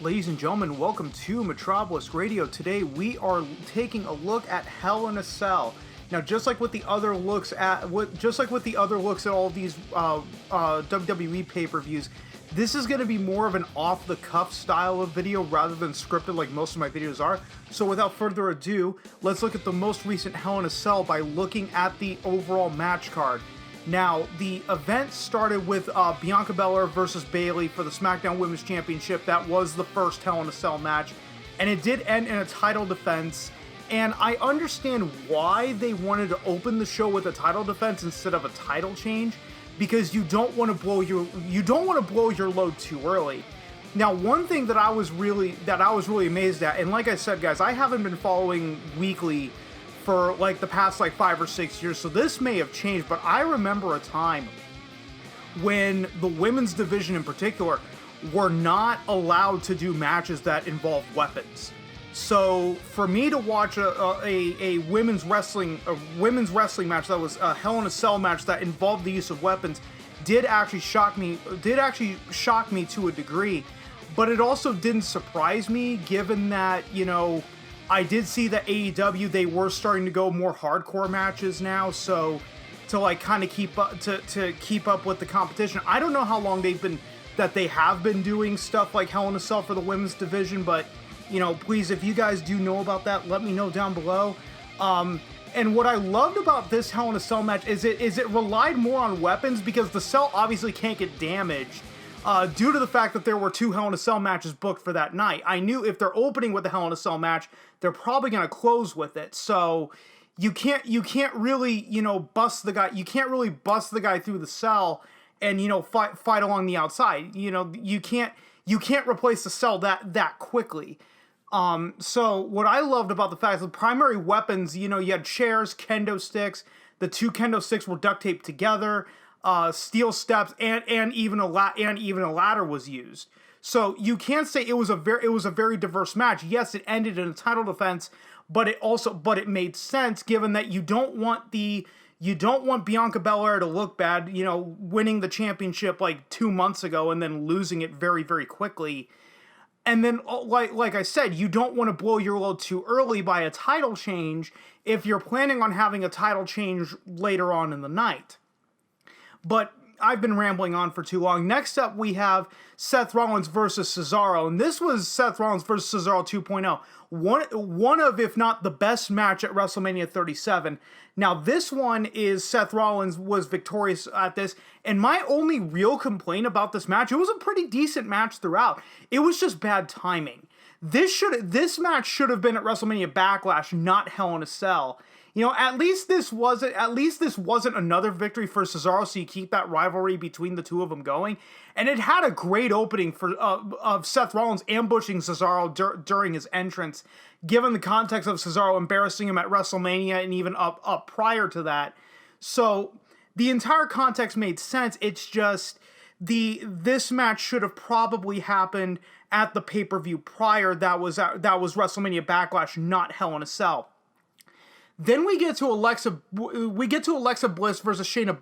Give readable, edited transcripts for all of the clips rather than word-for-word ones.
Ladies and gentlemen, welcome to Metropolis Radio. Today we are taking a look at Hell in a Cell. Now, just like with the other looks at all these WWE pay-per-views, this is going to be more of an off-the-cuff style of video rather than scripted like most of my videos are. So without further ado, let's look at the most recent Hell in a Cell by looking at the overall match card. Now, the event started with Bianca Belair versus Bayley for the Smackdown Women's Championship. That was the first Hell in a Cell match, and it did end in a title defense. And I understand why they wanted to open the show with a title defense instead of a title change, because you don't want to blow your load too early. Now, one thing that I was really amazed at, and like I said, guys, I haven't been following weekly for like the past 5 or 6 years, so this may have changed, but I remember a time when the women's division in particular were not allowed to do matches that involved weapons. So for me to watch a women's wrestling match that was a Hell in a Cell match that involved the use of weapons did actually shock me to a degree, but it also didn't surprise me, given that, I did see that AEW, they were starting to go more hardcore matches now, so to kind of keep up with the competition. I don't know how long they have been doing stuff like Hell in a Cell for the women's division, but please, if you guys do know about that, let me know down below. And what I loved about this Hell in a Cell match is it relied more on weapons, because the cell obviously can't get damaged. Due to the fact that there were 2 Hell in a Cell matches booked for that night. I knew if they're opening with the Hell in a Cell match, they're probably going to close with it. So you can't really, bust the guy. You can't really bust the guy through the cell and, fight along the outside. You can't replace the cell that quickly. So what I loved about the fact is the primary weapons, you had chairs, kendo sticks. The 2 kendo sticks were duct taped together. Steel steps and even a ladder was used. So you can't say it was a very diverse match. Yes, it ended in a title defense, but it made sense, given that you don't want Bianca Belair to look bad, winning the championship 2 months ago and then losing it very, very quickly. And then, like I said, you don't want to blow your load too early by a title change if you're planning on having a title change later on in the night. But I've been rambling on for too long. Next up, we have Seth Rollins versus Cesaro. And this was Seth Rollins versus Cesaro 2.0. One of, if not the best match at WrestleMania 37. Now, this one is Seth Rollins was victorious at this. And my only real complaint about this match, it was a pretty decent match throughout. It was just bad timing. This match should have been at WrestleMania Backlash, not Hell in a Cell. At least this wasn't another victory for Cesaro, so you keep that rivalry between the two of them going. And it had a great opening of Seth Rollins ambushing Cesaro during his entrance, given the context of Cesaro embarrassing him at WrestleMania and even up prior to that. So the entire context made sense. It's just this match should have probably happened at the pay-per-view prior. That was WrestleMania Backlash, not Hell in a Cell. Then we get to Alexa Bliss versus Shayna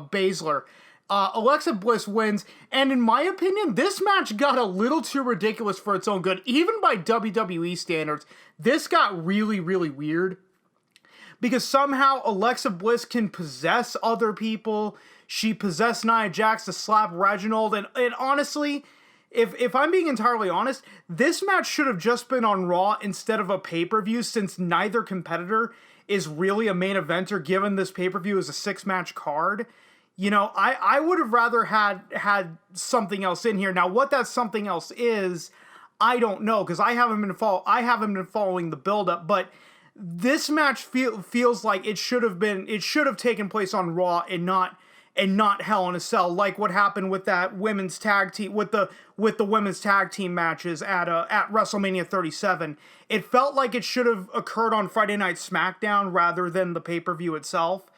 Baszler. Alexa Bliss wins, and in my opinion, this match got a little too ridiculous for its own good. Even by WWE standards, this got really, really weird. Because somehow Alexa Bliss can possess other people. She possessed Nia Jax to slap Reginald, and honestly, If I'm being entirely honest, this match should have just been on Raw instead of a pay-per-view, since neither competitor is really a main eventer, given this pay-per-view is a 6-match card. I would have rather had something else in here. Now, what that something else is, I don't know, because I haven't been following the build-up, but this match feels like it should have taken place on Raw and not Hell in a Cell, like what happened with that women's tag team, with the women's tag team matches at WrestleMania 37. It felt like it should have occurred on Friday Night Smackdown rather than the pay-per-view itself.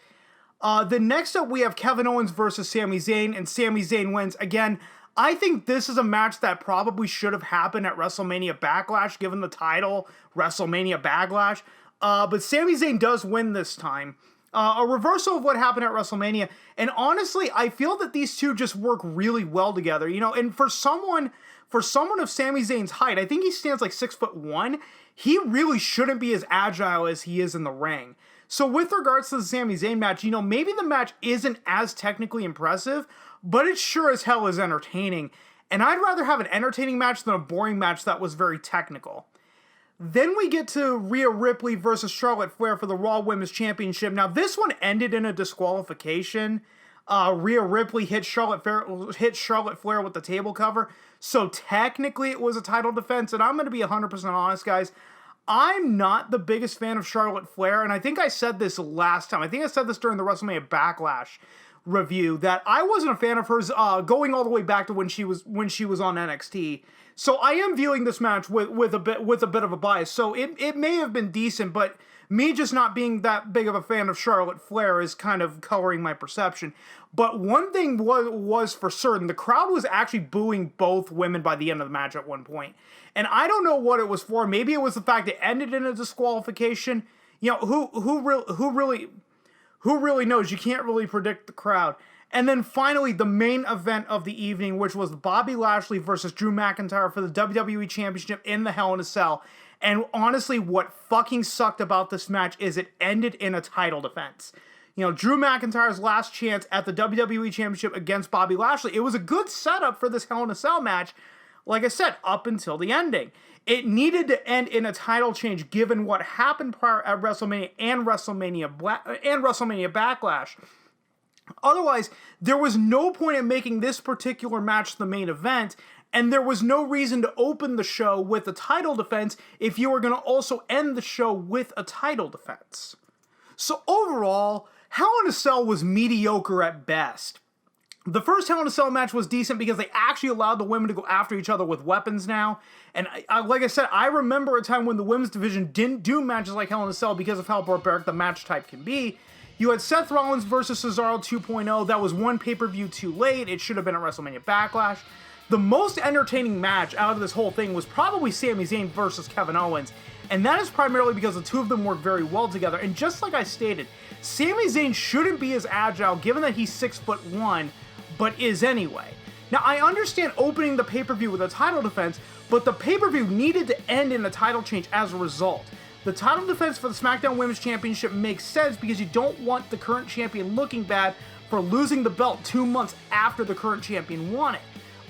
Then next up, we have Kevin Owens versus Sami Zayn, and Sami Zayn wins. Again, I think this is a match that probably should have happened at WrestleMania Backlash, given the title, WrestleMania Backlash. But Sami Zayn does win this time. A reversal of what happened at WrestleMania. And honestly, I feel that these two just work really well together. You know, and for someone of Sami Zayn's height, I think he stands like 6'1". He really shouldn't be as agile as he is in the ring. So with regards to the Sami Zayn match, you know, maybe the match isn't as technically impressive, but it sure as hell is entertaining. And I'd rather have an entertaining match than a boring match that was very technical. Then we get to Rhea Ripley versus Charlotte Flair for the Raw Women's Championship. Now, this one ended in a disqualification. Rhea Ripley hit Charlotte Flair with the table cover. So technically it was a title defense. And I'm going to be 100% honest, guys. I'm not the biggest fan of Charlotte Flair. And I think I said this last time. I think I said this during the WrestleMania Backlash review, that I wasn't a fan of hers going all the way back to when she was on NXT. So I am viewing this match with a bit of a bias. So it may have been decent, but me just not being that big of a fan of Charlotte Flair is kind of coloring my perception. But one thing was for certain, the crowd was actually booing both women by the end of the match at one point. And I don't know what it was for. Maybe it was the fact it ended in a disqualification. You know, who really knows? You can't really predict the crowd. And then finally, the main event of the evening, which was Bobby Lashley versus Drew McIntyre for the WWE Championship in the Hell in a Cell. And honestly, what fucking sucked about this match is it ended in a title defense. You know, Drew McIntyre's last chance at the WWE Championship against Bobby Lashley. It was a good setup for this Hell in a Cell match, like I said, up until the ending. It needed to end in a title change given what happened prior at WrestleMania and WrestleMania Backlash. Otherwise, there was no point in making this particular match the main event, and there was no reason to open the show with a title defense if you were going to also end the show with a title defense. So overall, Hell in a Cell was mediocre at best. The first Hell in a Cell match was decent because they actually allowed the women to go after each other with weapons now. And like I said, I remember a time when the women's division didn't do matches like Hell in a Cell because of how barbaric the match type can be. You had Seth Rollins versus Cesaro 2.0. That was one pay-per-view too late. It should have been at WrestleMania Backlash. The most entertaining match out of this whole thing was probably Sami Zayn versus Kevin Owens. And that is primarily because the two of them work very well together. And just like I stated, Sami Zayn shouldn't be as agile given that he's 6'1", but is anyway. Now, I understand opening the pay-per-view with a title defense, but the pay-per-view needed to end in a title change as a result. The title defense for the Smackdown Women's Championship makes sense because you don't want the current champion looking bad for losing the belt 2 months after the current champion won it.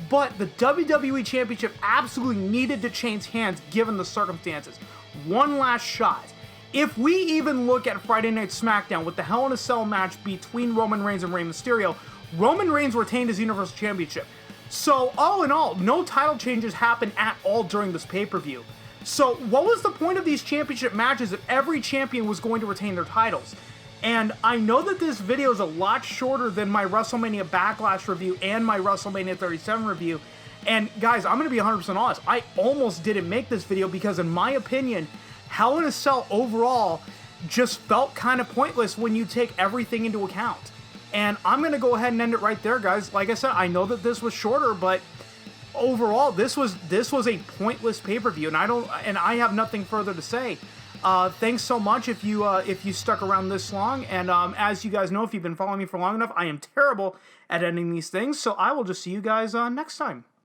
But the WWE Championship absolutely needed to change hands given the circumstances. One last shot. If we even look at Friday Night SmackDown with the Hell in a Cell match between Roman Reigns and Rey Mysterio, Roman Reigns retained his Universal Championship. So all in all, no title changes happened at all during this pay-per-view. So what was the point of these championship matches if every champion was going to retain their titles? And I know that this video is a lot shorter than my WrestleMania Backlash review and my WrestleMania 37 review. And guys, I'm going to be 100% honest. I almost didn't make this video because in my opinion, Hell in a Cell overall just felt kind of pointless when you take everything into account. And I'm going to go ahead and end it right there, guys. Like I said, I know that this was shorter, but overall, this was a pointless pay-per-view, and I have nothing further to say. Thanks so much if you stuck around this long, and as you guys know, if you've been following me for long enough, I am terrible at ending these things, so I will just see you guys next time.